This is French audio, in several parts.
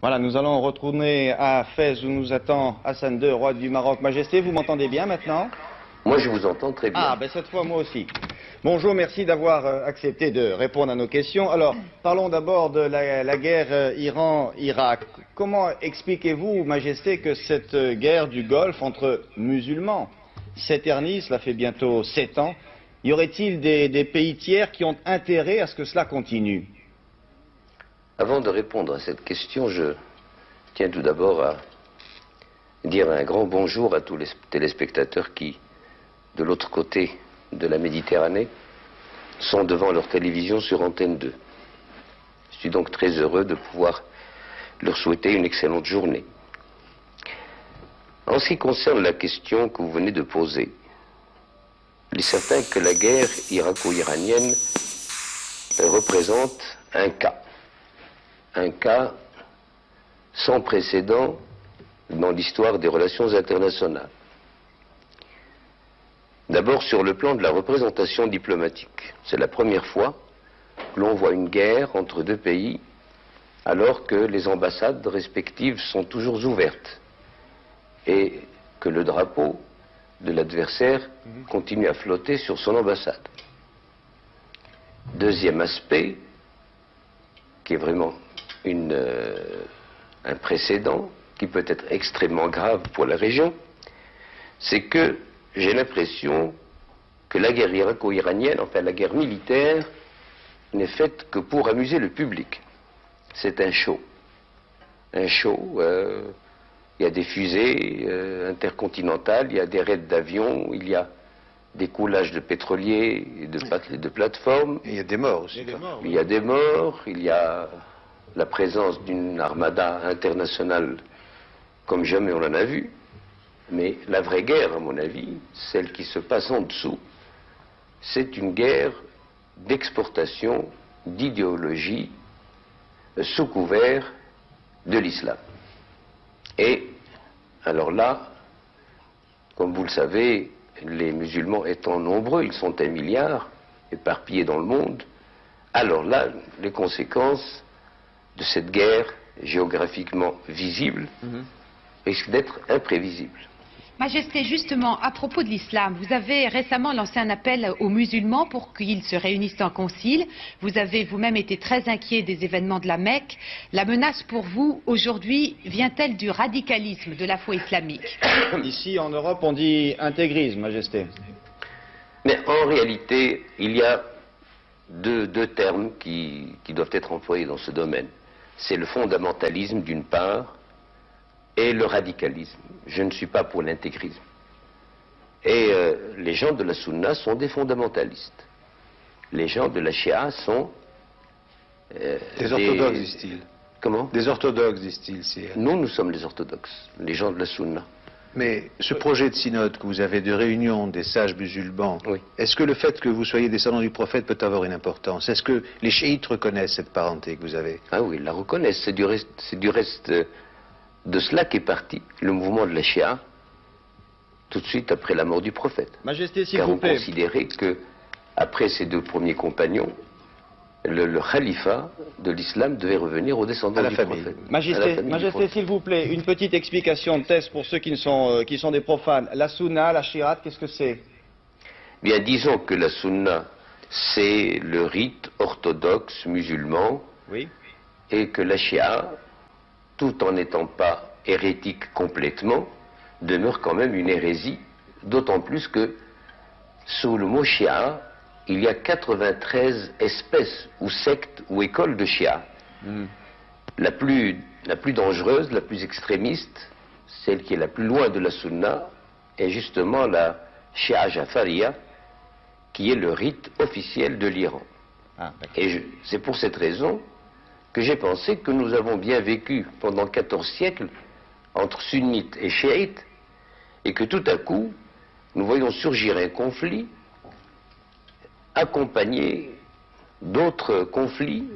Voilà, nous allons retourner à Fès où nous attend Hassan II, roi du Maroc. Majesté, vous m'entendez bien maintenant? Moi, je vous entends très bien. Ah, ben cette fois, moi aussi. Bonjour, merci d'avoir accepté de répondre à nos questions. Alors, parlons d'abord de la guerre Iran-Irak. Comment expliquez-vous, Majesté, que cette guerre du Golfe entre musulmans s'éternise? Cela fait bientôt 7 ans. Y aurait-il des pays tiers qui ont intérêt à ce que cela continue? Avant de répondre à cette question, je tiens tout d'abord à dire un grand bonjour à tous les téléspectateurs qui, de l'autre côté de la Méditerranée, sont devant leur télévision sur Antenne 2. Je suis donc très heureux de pouvoir leur souhaiter une excellente journée. En ce qui concerne la question que vous venez de poser, il est certain que la guerre irako-iranienne représente un cas sans précédent dans l'histoire des relations internationales. D'abord sur le plan de la représentation diplomatique. C'est la première fois que l'on voit une guerre entre deux pays alors que les ambassades respectives sont toujours ouvertes et que le drapeau de l'adversaire continue à flotter sur son ambassade. Deuxième aspect, qui est vraiment un précédent qui peut être extrêmement grave pour la région, c'est que j'ai l'impression que la guerre irako-iranienne, enfin la guerre militaire, n'est faite que pour amuser le public. C'est un show. Un show, il y a des fusées intercontinentales, il y a des raids d'avions, il y a des coulages de pétroliers et de plateformes. Et il y a des morts aussi. Il y a des morts, il y a la présence d'une armada internationale comme jamais on en a vu. Mais la vraie guerre, à mon avis, celle qui se passe en dessous, c'est une guerre d'exportation d'idéologie sous couvert de l'islam. Et alors là, comme vous le savez, les musulmans étant nombreux, ils sont 1 milliard, éparpillés dans le monde, alors là, les conséquences de cette guerre géographiquement visible risquent d'être imprévisibles. Majesté, justement, à propos de l'islam, vous avez récemment lancé un appel aux musulmans pour qu'ils se réunissent en concile. Vous avez vous-même été très inquiet des événements de la Mecque. La menace pour vous, aujourd'hui, vient-elle du radicalisme de la foi islamique? Ici, en Europe, on dit intégrisme, Majesté. Mais en réalité, il y a deux termes qui doivent être employés dans ce domaine. C'est le fondamentalisme, d'une part, et le radicalisme. Je ne suis pas pour l'intégrisme. Et les gens de la Sunna sont des fondamentalistes. Les gens de la Shia sont... des orthodoxes, disent-ils. Comment? Des orthodoxes, disent-ils. Nous sommes les orthodoxes, les gens de la Sunna. Mais ce projet de synode que vous avez de réunion des sages musulmans, oui. Est-ce que le fait que vous soyez descendants du prophète peut avoir une importance? Est-ce que les chiites reconnaissent cette parenté que vous avez? Ah oui, ils la reconnaissent. C'est du reste de cela qu'est parti le mouvement de la Shia tout de suite après la mort du prophète. Majesté, s'il Car vous on plaît. considérait que, après ces deux premiers compagnons, le khalifa de l'islam devait revenir aux descendants du prophète. Majesté, s'il vous plaît, une petite explication de thèse pour ceux qui sont des profanes. La sunna, la shi'at, qu'est-ce que c'est? Bien, disons que la sunna, c'est le rite orthodoxe musulman, oui. Et que la shia, tout en n'étant pas hérétique complètement, demeure quand même une hérésie, d'autant plus que sous le mot shia, il y a 93 espèces ou sectes ou écoles de shia. La plus dangereuse, la plus extrémiste, celle qui est la plus loin de la sunna, est justement la shia jafariya, qui est le rite officiel de l'Iran. Et c'est pour cette raison que j'ai pensé que nous avons bien vécu pendant 14 siècles entre sunnites et chiites, et que tout à coup, nous voyons surgir un conflit accompagné d'autres conflits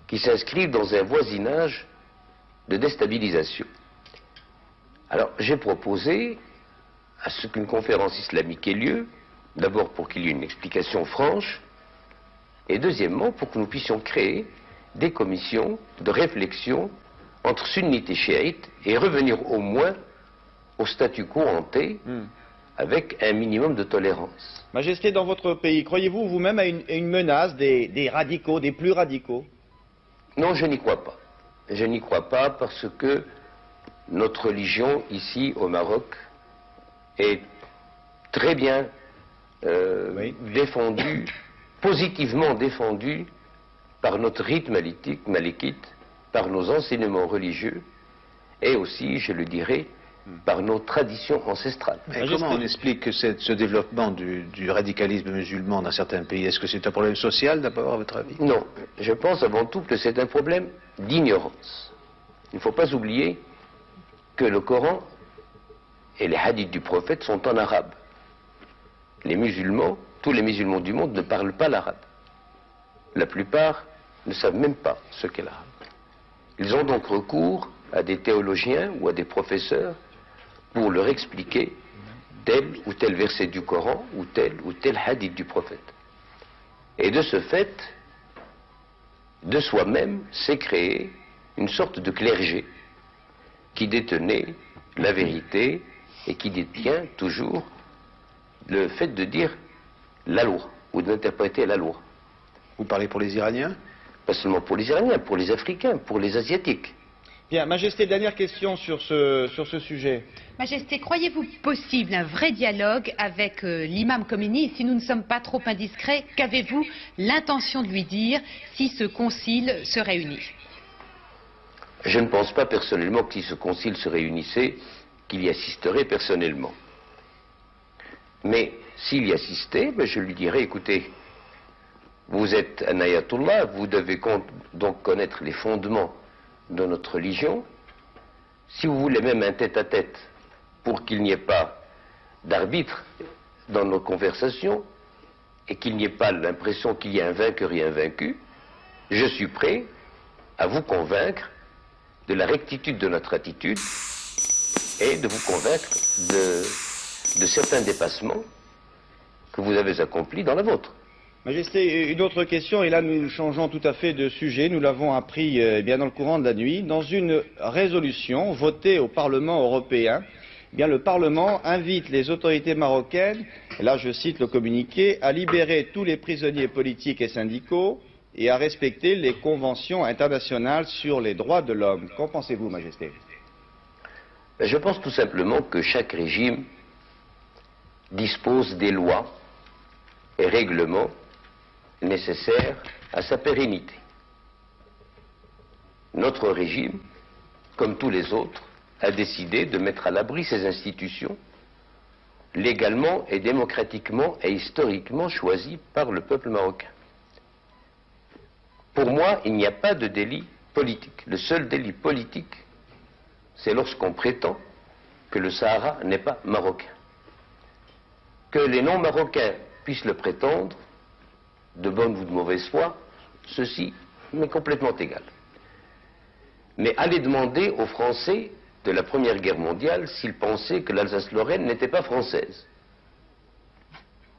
qui s'inscrivent dans un voisinage de déstabilisation. Alors, j'ai proposé à ce qu'une conférence islamique ait lieu, d'abord pour qu'il y ait une explication franche, et deuxièmement pour que nous puissions créer des commissions de réflexion entre sunnites et chiites et revenir au moins au statu quo ante avec un minimum de tolérance. Majesté, dans votre pays, croyez-vous vous-même à une menace des radicaux, des plus radicaux? Non, je n'y crois pas. Je n'y crois pas parce que notre religion, ici au Maroc, est très bien défendue, positivement défendue par notre rite malékite, par nos enseignements religieux et aussi, je le dirais, par nos traditions ancestrales. Mais comment on explique que ce développement du radicalisme musulman dans certains pays, est-ce que c'est un problème social d'abord, à votre avis? Non, je pense avant tout que c'est un problème d'ignorance. Il ne faut pas oublier que le Coran et les hadiths du prophète sont en arabe. Les musulmans, tous les musulmans du monde ne parlent pas l'arabe. La plupart ne savent même pas ce qu'est l'arabe. Ils ont donc recours à des théologiens ou à des professeurs pour leur expliquer tel ou tel verset du Coran ou tel hadith du prophète. Et de ce fait, de soi-même, s'est créé une sorte de clergé qui détenait la vérité et qui détient toujours le fait de dire la loi ou d'interpréter la loi. Vous parlez pour les Iraniens? Pas seulement pour les Iraniens, pour les Africains, pour les Asiatiques. Bien, Majesté, dernière question sur ce sujet. Majesté, croyez-vous possible un vrai dialogue avec l'imam Khomeini? Si nous ne sommes pas trop indiscrets, qu'avez-vous l'intention de lui dire si ce concile se réunit? Je ne pense pas personnellement que si ce concile se réunissait, qu'il y assisterait personnellement. Mais s'il y assistait, je lui dirais, écoutez, vous êtes un ayatollah, vous devez donc connaître les fondements de notre religion. Si vous voulez même un tête-à-tête pour qu'il n'y ait pas d'arbitre dans nos conversations et qu'il n'y ait pas l'impression qu'il y a un vainqueur et un vaincu, je suis prêt à vous convaincre de la rectitude de notre attitude et de vous convaincre de certains dépassements que vous avez accomplis dans la vôtre. Majesté, une autre question, et là nous changeons tout à fait de sujet, nous l'avons appris bien dans le courant de la nuit. Dans une résolution votée au Parlement européen, bien le Parlement invite les autorités marocaines, et là je cite le communiqué, à libérer tous les prisonniers politiques et syndicaux et à respecter les conventions internationales sur les droits de l'homme. Qu'en pensez-vous, Majesté? Je pense tout simplement que chaque régime dispose des lois et règlements nécessaires à sa pérennité. Notre régime, comme tous les autres, a décidé de mettre à l'abri ces institutions légalement et démocratiquement et historiquement choisies par le peuple marocain. Pour moi, il n'y a pas de délit politique. Le seul délit politique, c'est lorsqu'on prétend que le Sahara n'est pas marocain. Que les non-marocains puissent le prétendre, de bonne ou de mauvaise foi, ceci m'est complètement égal. Mais allez demander aux Français de la Première Guerre mondiale s'ils pensaient que l'Alsace-Lorraine n'était pas française.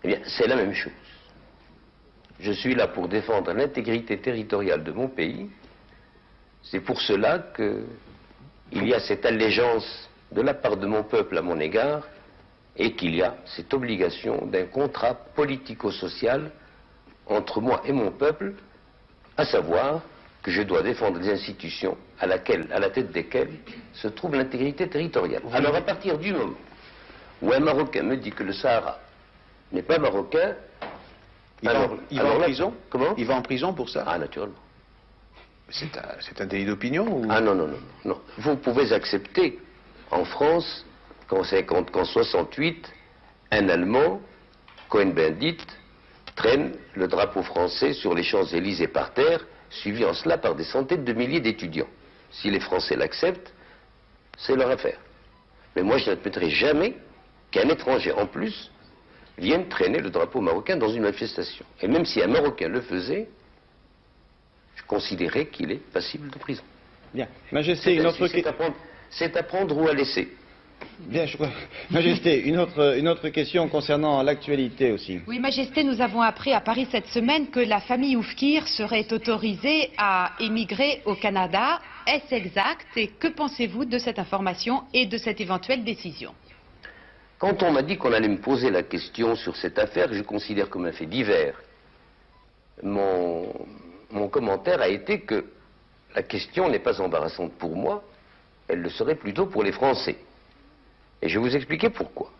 Eh bien, c'est la même chose. Je suis là pour défendre l'intégrité territoriale de mon pays. C'est pour cela qu'il y a cette allégeance de la part de mon peuple à mon égard et qu'il y a cette obligation d'un contrat politico-social entre moi et mon peuple, à savoir que je dois défendre les institutions à la tête desquelles se trouve l'intégrité territoriale. Alors à partir du moment où un Marocain me dit que le Sahara n'est pas marocain, il va en prison? Comment? Il va en prison pour ça? Ah, naturellement. C'est un délit d'opinion ou... Ah non. Vous pouvez accepter en France qu'en 68, un Allemand, Cohn-Bendit, traîne le drapeau français sur les Champs-Élysées par terre, suivi en cela par des centaines de milliers d'étudiants. Si les Français l'acceptent, c'est leur affaire. Mais moi, je n'admettrai jamais qu'un étranger, en plus, vienne traîner le drapeau marocain dans une manifestation. Et même si un Marocain le faisait, je considérais qu'il est passible de prison. Bien. Majesté, une autre question. C'est à prendre ou à laisser. Bien, Majesté, une autre question concernant l'actualité aussi. Oui, Majesté, nous avons appris à Paris cette semaine que la famille Oufkir serait autorisée à émigrer au Canada. Est-ce exact? Et que pensez-vous de cette information et de cette éventuelle décision? Quand on m'a dit qu'on allait me poser la question sur cette affaire, je considère comme un fait divers. Mon commentaire a été que la question n'est pas embarrassante pour moi, elle le serait plutôt pour les Français. Et je vais vous expliquer pourquoi.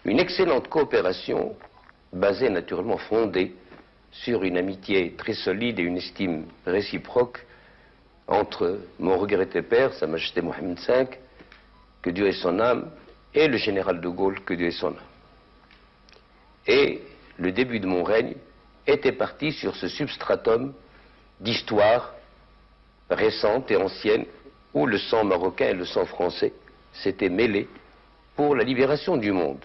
Une excellente coopération, basée naturellement fondée sur une amitié très solide et une estime réciproque entre mon regretté père, Sa Majesté Mohamed V, que Dieu ait son âme, et le général de Gaulle, que Dieu ait son âme. Et le début de mon règne était parti sur ce substratum d'histoire récente et ancienne où le sang marocain et le sang français s'étaient mêlés pour la libération du monde.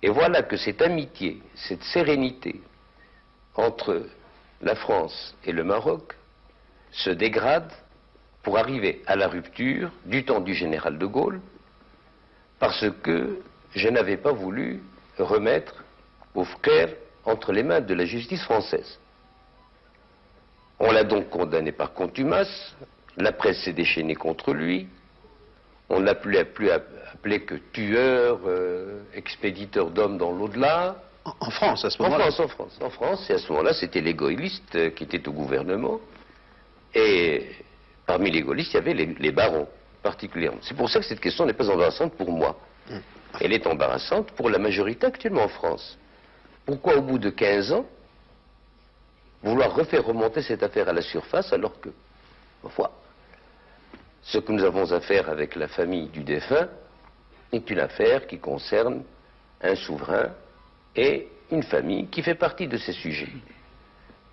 Et voilà que cette amitié, cette sérénité entre la France et le Maroc se dégrade pour arriver à la rupture du temps du général de Gaulle, parce que je n'avais pas voulu remettre Oufkir entre les mains de la justice française. On l'a donc condamné par contumace, la presse s'est déchaînée contre lui, on ne l'a plus appelé que tueur, expéditeur d'hommes dans l'au-delà. En France, à ce moment-là? En France, et à ce moment-là, c'était les gaullistes qui étaient au gouvernement, et parmi les gaullistes, il y avait les barons, particulièrement. C'est pour ça que cette question n'est pas embarrassante pour moi. Elle est embarrassante pour la majorité actuellement en France. Pourquoi, au bout de 15 ans, vouloir refaire remonter cette affaire à la surface alors que, ma foi, ce que nous avons à faire avec la famille du défunt est une affaire qui concerne un souverain et une famille qui fait partie de ces sujets.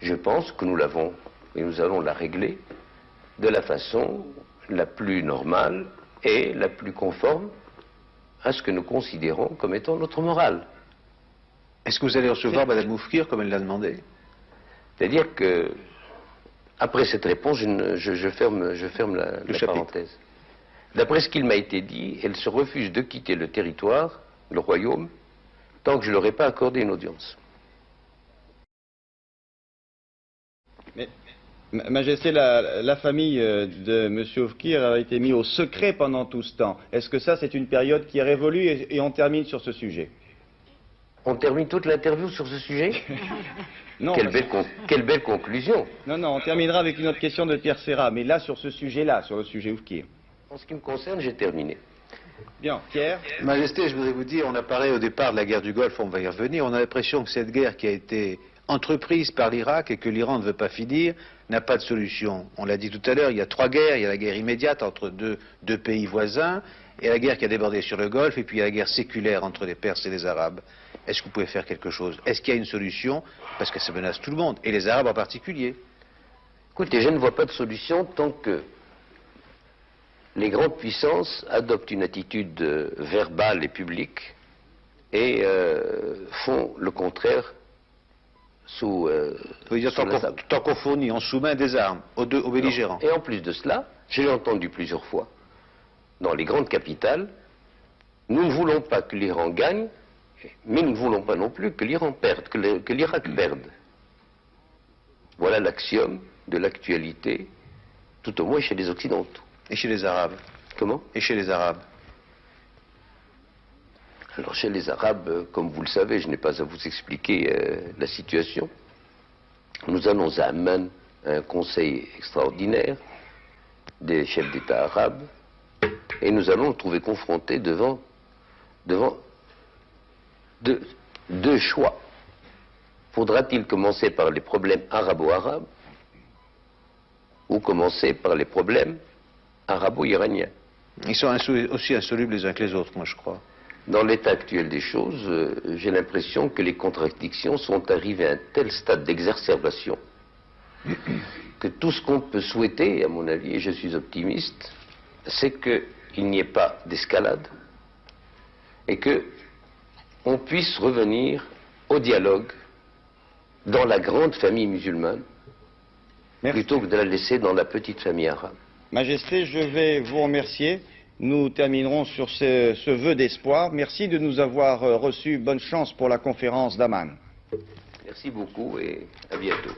Je pense que nous l'avons et nous allons la régler de la façon la plus normale et la plus conforme à ce que nous considérons comme étant notre morale. Est-ce que vous allez recevoir Mme Oufkir comme elle l'a demandé? C'est-à-dire que, après cette réponse, je ferme la parenthèse. D'après ce qu'il m'a été dit, elle se refuse de quitter le territoire, le royaume, tant que je ne leur ai pas accordé une audience. Mais, Majesté, la famille de M. Oufkir a été mise au secret pendant tout ce temps. Est-ce que ça, c'est une période qui est révolue et on termine sur ce sujet? On termine toute l'interview sur ce sujet? Non. Quelle belle conclusion. Non, on terminera avec une autre question de Pierre Serra, mais là, sur ce sujet-là, sur le sujet Oufkir. En ce qui me concerne, j'ai terminé. Bien, Pierre. Majesté, je voudrais vous dire, on a parlé au départ de la guerre du Golfe, on va y revenir, on a l'impression que cette guerre qui a été entreprise par l'Irak et que l'Iran ne veut pas finir, n'a pas de solution. On l'a dit tout à l'heure, il y a 3 guerres, il y a la guerre immédiate entre deux pays voisins, et la guerre qui a débordé sur le Golfe, et puis il y a la guerre séculaire entre les Perses et les Arabes. Est-ce que vous pouvez faire quelque chose? Est-ce qu'il y a une solution? Parce que ça menace tout le monde, et les Arabes en particulier. Écoutez, je ne vois pas de solution tant que les grandes puissances adoptent une attitude verbale et publique et font le contraire sous... Vous voulez dire tant qu'on fournit, on soumet des armes aux belligérants. Et en plus de cela, je l'ai entendu plusieurs fois, dans les grandes capitales, nous ne voulons pas que l'Iran gagne, mais nous ne voulons pas non plus que l'Iran perde, que l'Irak perde. Voilà l'axiome de l'actualité, tout au moins chez les Occidentaux. Et chez les Arabes? Comment? Et chez les Arabes? Alors chez les Arabes, comme vous le savez, je n'ai pas à vous expliquer la situation. Nous allons à Amman, un conseil extraordinaire des chefs d'État arabes, et nous allons nous trouver confrontés devant deux choix. Faudra-t-il commencer par les problèmes arabo-arabes ou commencer par les problèmes arabo-iraniens? Ils sont aussi insolubles les uns que les autres, moi je crois. Dans l'état actuel des choses, j'ai l'impression que les contradictions sont arrivées à un tel stade d'exacerbation que tout ce qu'on peut souhaiter, à mon avis, et je suis optimiste, c'est qu'il n'y ait pas d'escalade et qu'on puisse revenir au dialogue dans la grande famille musulmane plutôt que de la laisser dans la petite famille arabe. Majesté, je vais vous remercier Nous terminerons sur ce vœu d'espoir. Merci de nous avoir reçus. Bonne chance pour la conférence d'Amman. Merci beaucoup et à bientôt.